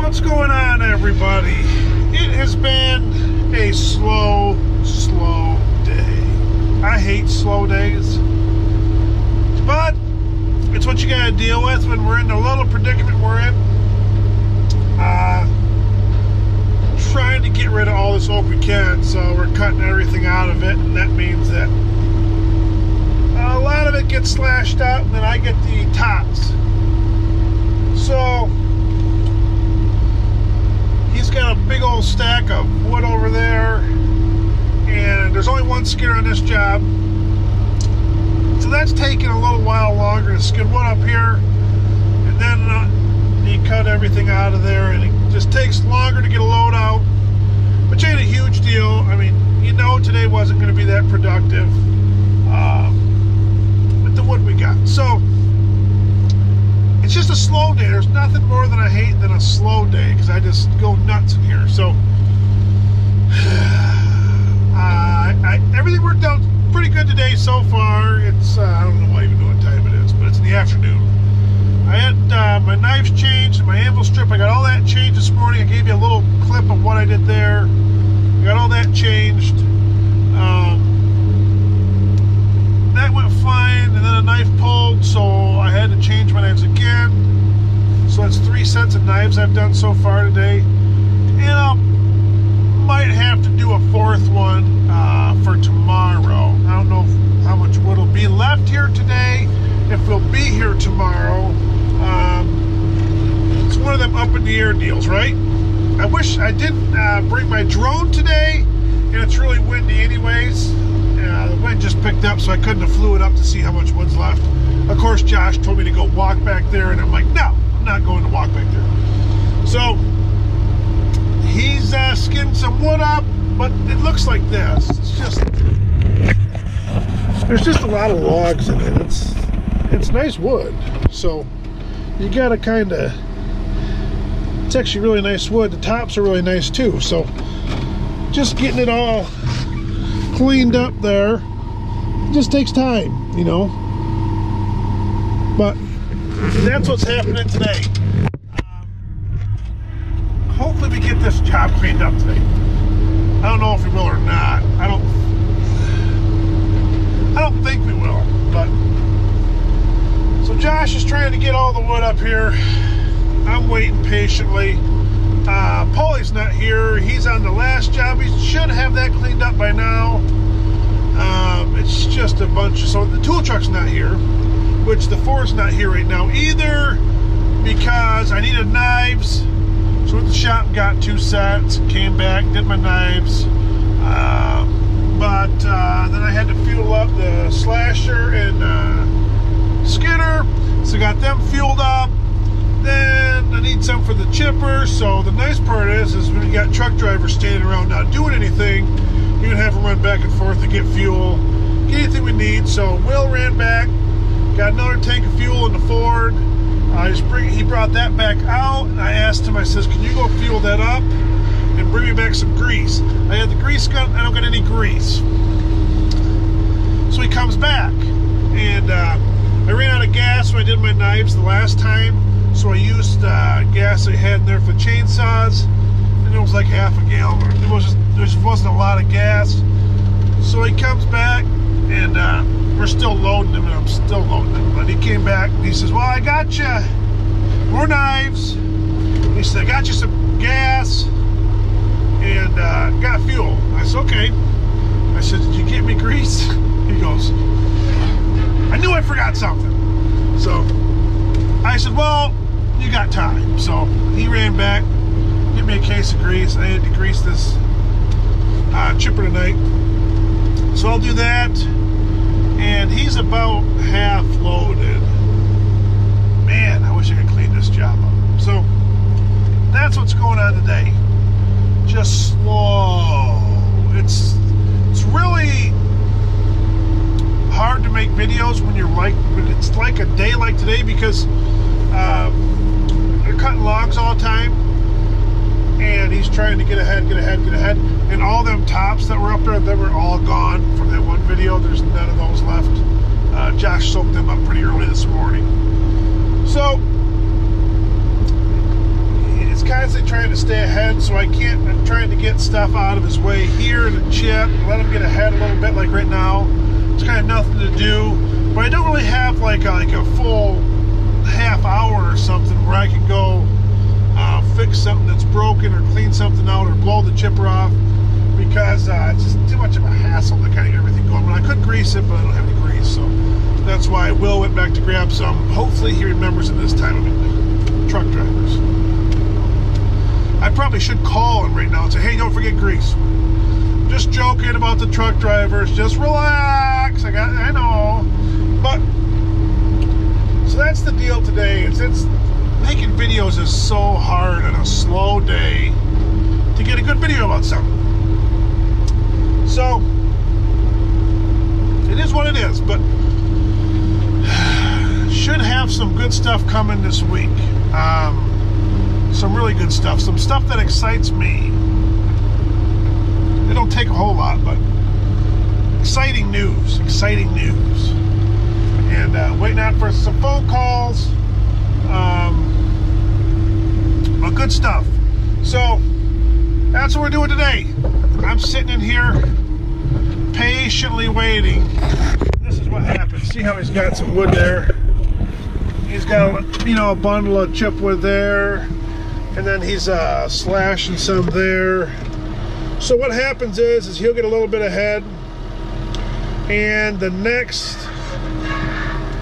What's going on, everybody? It has been a slow day. I hate slow days, but it's what you gotta deal with when we're in the little predicament we're in. Trying to get rid of all this oak we can, so we're cutting everything out of it, and that means that a lot of it gets slashed out, and then I get the tops. So he's got a big old stack of wood over there, and there's only one skidder on this job, so that's taking a little while longer to skid wood up here, and then you cut everything out of there, and it just takes longer to get a load out, which ain't a huge deal. I mean, you know, today wasn't going to be that productive with the wood we got. So it's just a slow day. There's nothing more than I hate than a slow day, because I just go nuts in here. So everything worked out pretty good today so far. It's I don't know even know what time it is, but it's in the afternoon. I had my knives changed and my anvil strip. I got all that changed this morning. I gave you a little clip of what I did there. I got all that changed. That went fine, and then a knife pulled, so I had to change my knives again. So that's 3 sets of knives I've done so far today, and I might have to do a 4th one for tomorrow. I don't know how much wood will be left here today, if we'll be here tomorrow. It's one of them up in the air deals, right? I wish I didn't bring my drone today, and it's really windy anyways. The wind just picked up, so I couldn't have flew it up to see how much wood's left. Of course, Josh told me to go walk back there, and I'm like, no, I'm not going to walk back there. So he's skinned some wood up, but it looks like this. It's just, there's just a lot of logs in it. It's nice wood, so you gotta kind of, it's actually really nice wood. The tops are really nice too, so just getting it all cleaned up there just takes time, you know, but that's what's happening today. Hopefully we get this job cleaned up today. I don't know if we will or not. I don't think we will, but so Josh is trying to get all the wood up here. I'm waiting patiently. Paulie's not here. He's on the last job. He should have that cleaned up by now. It's just a bunch of, so the tool truck's not here, which the Ford's not here right now either, because I needed knives. So went to the shop and got 2 sets, came back, did my knives, but then I had to fuel up the slasher and skidder, so got them fueled up. Then I need some for the chipper. So the nice part is when you got truck drivers standing around not doing anything, you can have them run back and forth to get fuel, get anything we need. So Will ran back, got another tank of fuel in the Ford. He brought that back out, and I asked him, I says, can you go fuel that up and bring me back some grease? I had the grease gun, I don't got any grease. So he comes back, and I ran out of gas when I did my knives the last time, so I used gas I had in there for chainsaws, and it was like half a gallon. There just wasn't a lot of gas. So he comes back, and we're still loading him, and I'm still loading him. But he came back, and he says, well, I got you more knives. He said, I got you some gas, and got fuel. I said, okay. I said, did you get me grease? He goes, I knew I forgot something. So I said, well, you got time. So he ran back, get me a case of grease. I had to grease this chipper tonight. So I'll do that. And he's about half loaded. Man, I wish I could clean this job up. So that's what's going on today. Just slow. It's really hard to make videos when it's like a day like today, because they're cutting logs all the time, and he's trying to get ahead, and all them tops that were up there, they were all gone from that one video. There's none of those left. Josh soaked them up pretty early this morning. So it's constantly trying to stay ahead, so I'm trying to get stuff out of his way here in a chip, let him get ahead a little bit. Like right now, it's kind of nothing to do, but I don't really have like a full half hour or something where I can go fix something that's broken or clean something out or blow the chipper off, because it's just too much of a hassle to kind of get everything going. I could grease it, but I don't have any grease, so that's why Will went back to grab some. Hopefully he remembers it this time. I mean, truck drivers. I probably should call him right now and say, hey, don't forget grease. Just joking about the truck drivers. Just relax. I know. But, so that's the deal today. It's making videos is so hard on a slow day to get a good video about something. So, it is what it is, but should have some good stuff coming this week. Some really good stuff. Some stuff that excites me. It don't take a whole lot, but exciting news. Exciting news. And waiting out for some phone calls. But good stuff. So, that's what we're doing today. I'm sitting in here patiently waiting. This is what happens. See how he's got some wood there? He's got, a bundle of chipwood there, and then he's slashing some there. So what happens is he'll get a little bit ahead, and the next,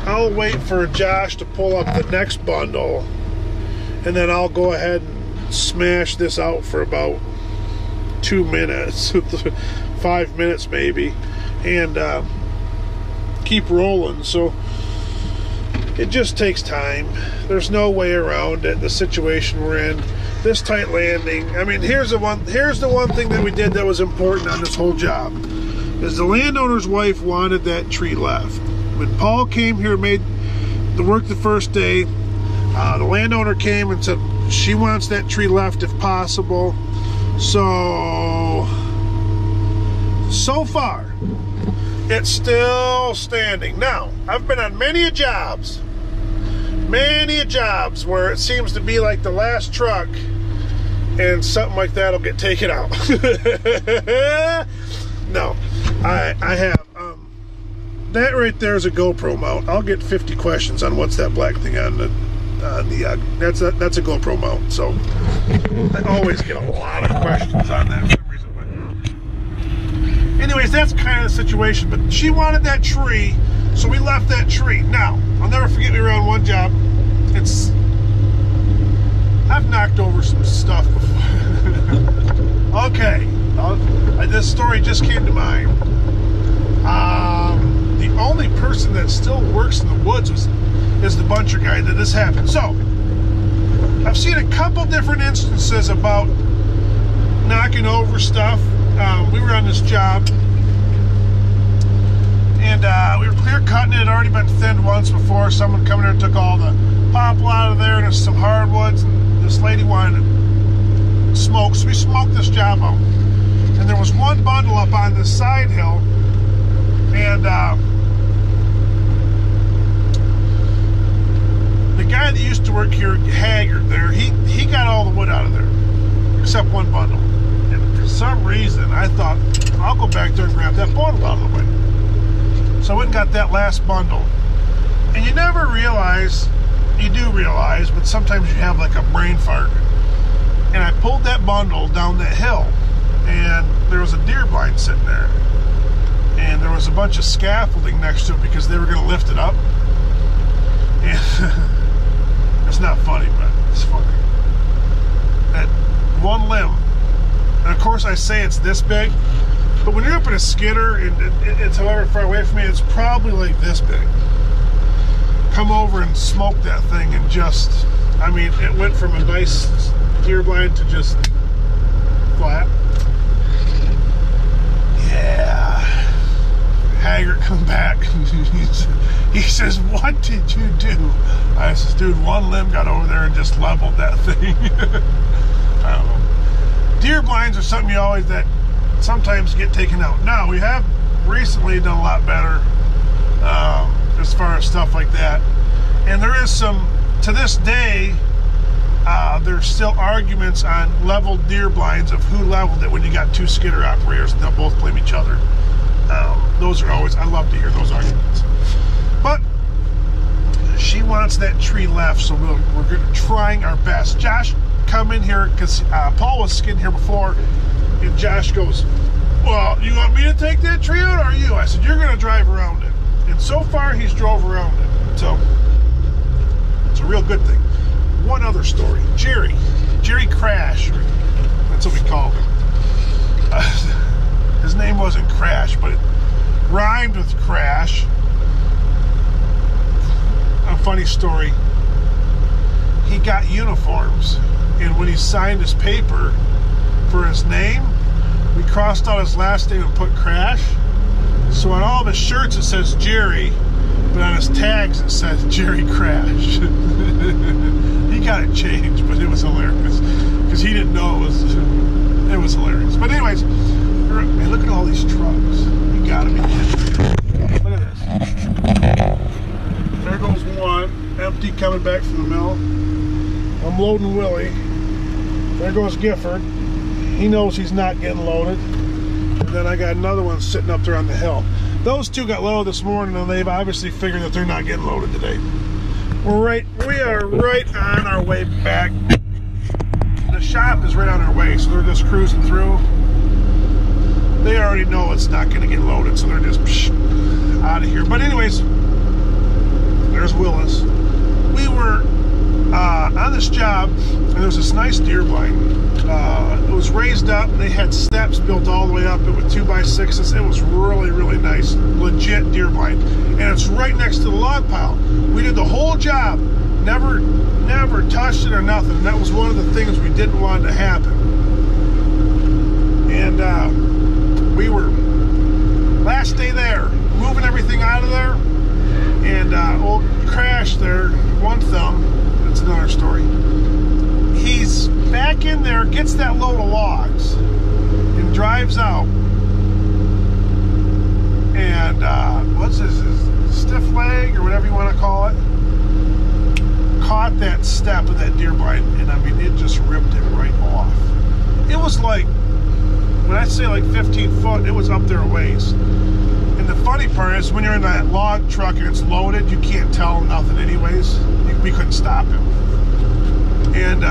I'll wait for Josh to pull up the next bundle, and then I'll go ahead and smash this out for about 2 minutes, 5 minutes maybe, and keep rolling. So it just takes time. There's no way around it. The situation we're in, this tight landing. I mean, here's the one thing that we did that was important on this whole job, is the landowner's wife wanted that tree left. When Paul came here, made the work the first day, the landowner came and said she wants that tree left if possible. So far, it's still standing. Now, I've been on many jobs where it seems to be like the last truck and something like that will get taken out. No, I have. That right there is a GoPro mount. I'll get 50 questions on what's that black thing on the that's a GoPro mount. So I always get a lot of questions on that for some reason. But anyways, that's kind of the situation. But she wanted that tree, so we left that tree. Now, I'll never forget, we were on one job. I've knocked over some stuff before. Okay, this story just came to mind. The only person that still works in the woods is the buncher guy that this happened. So, I've seen a couple different instances about knocking over stuff. We were on this job, and we were clear cutting it. It had already been thinned once before. Someone come in there and took all the poplar out of there, and there's some hardwoods, and this lady wanted smoke, so we smoked this job out. And there was one bundle up on this side hill, and the guy that used to work here, Haggard there, he got all the wood out of there, except one bundle. And for some reason, I thought, I'll go back there and grab that bundle out of the way. So I went and got that last bundle. And you never realize, you do realize, but sometimes you have like a brain fart. And I pulled that bundle down that hill, and there was a deer blind sitting there. And there was a bunch of scaffolding next to it because they were going to lift it up. And it's not funny, but it's funny. That one limb, and of course I say it's this big, but when you're up in a skidder and it's however far away from me, it's probably like this big. Come over and smoke that thing, and just, I mean, it went from a nice deer blind to just flat. Yeah. Haggard come back. He says, what did you do? I says, dude, one limb got over there and just leveled that thing. I don't know. Deer blinds are something you always, that sometimes get taken out. Now, we have recently done a lot better as far as stuff like that. And there is some, to this day, there's still arguments on leveled deer blinds of who leveled it when you got two skidder operators. They'll both blame each other. Those are always, I love to hear those arguments. But she wants that tree left, so we're trying our best. Josh come in here, because Paul was skidding here before, and Josh goes, well, you want me to take that tree out, or you? I said, you're going to drive around it. And so far, he's drove around it. So, it's a real good thing. One other story. Jerry Crash, that's what we called him. His name wasn't Crash, but it rhymed with Crash. A funny story. He got uniforms, and when he signed his paper for his name, we crossed out his last name and put Crash. So on all of his shirts it says Jerry, but on his tags it says Jerry Crash. He got it changed, but it was hilarious because he didn't know it was hilarious. But anyways, man, look at all these trucks. You gotta be kidding me. Look at this. There goes one, empty, coming back from the mill. I'm loading Willie. There goes Gifford. He knows he's not getting loaded. And then I got another one sitting up there on the hill. Those two got loaded this morning, and they've obviously figured that they're not getting loaded today. We are right on our way back. The shop is right on our way, so they're just cruising through. They already know it's not going to get loaded, so they're just out of here. But anyways, there's Willis. We were on this job, and there was this nice deer blind. It was raised up, and they had steps built all the way up. It was 2x6s. It was really, really nice, legit deer blind. And it's right next to the log pile. We did the whole job, never touched it or nothing. That was one of the things we didn't want to happen. And we were last day there, moving everything out of there, and old Crash there, one thumb. That's another story. He's back in there, gets that load of logs, and drives out. And what's his stiff leg or whatever you want to call it? Caught that step of that deer blind, and I mean, it just ripped it right off. It was like, when I say like 15 foot, it was up there a ways. And the funny part is, when you're in that log truck and it's loaded, you can't tell nothing anyways. We couldn't stop him. And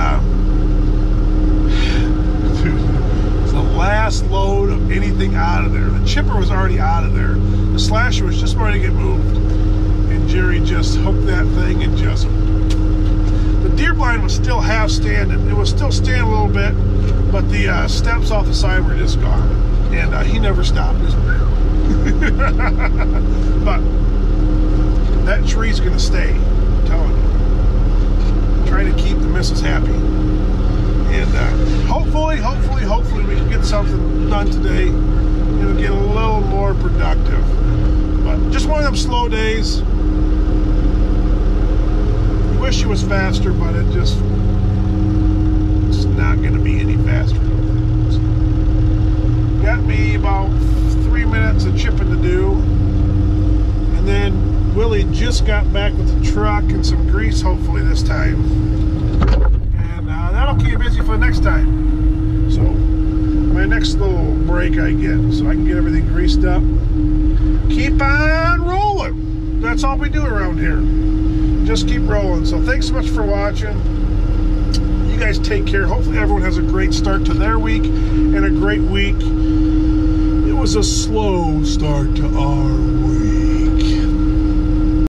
dude, it's the last load of anything out of there. The chipper was already out of there. The slasher was just ready to get moved. And Jerry just hooked that thing and just... The deer blind was still half standing. It was still standing a little bit, but the steps off the side were just gone. And he never stopped. But that tree's going to stay. I'm telling you. Trying to keep the missus happy. And hopefully we can get something done today. And get a little more productive. But just one of them slow days. Wish it was faster, but it's not going to be any faster. Got me about 3 minutes of chipping to do, and then Willie just got back with the truck and some grease, hopefully this time, and that'll keep you busy for the next time. So my next little break I get, so I can get everything greased up. Keep on rolling. That's all we do around here. Just keep rolling. So thanks so much for watching. You guys take care. Hopefully everyone has a great start to their week and a great week. It was a slow start to ours.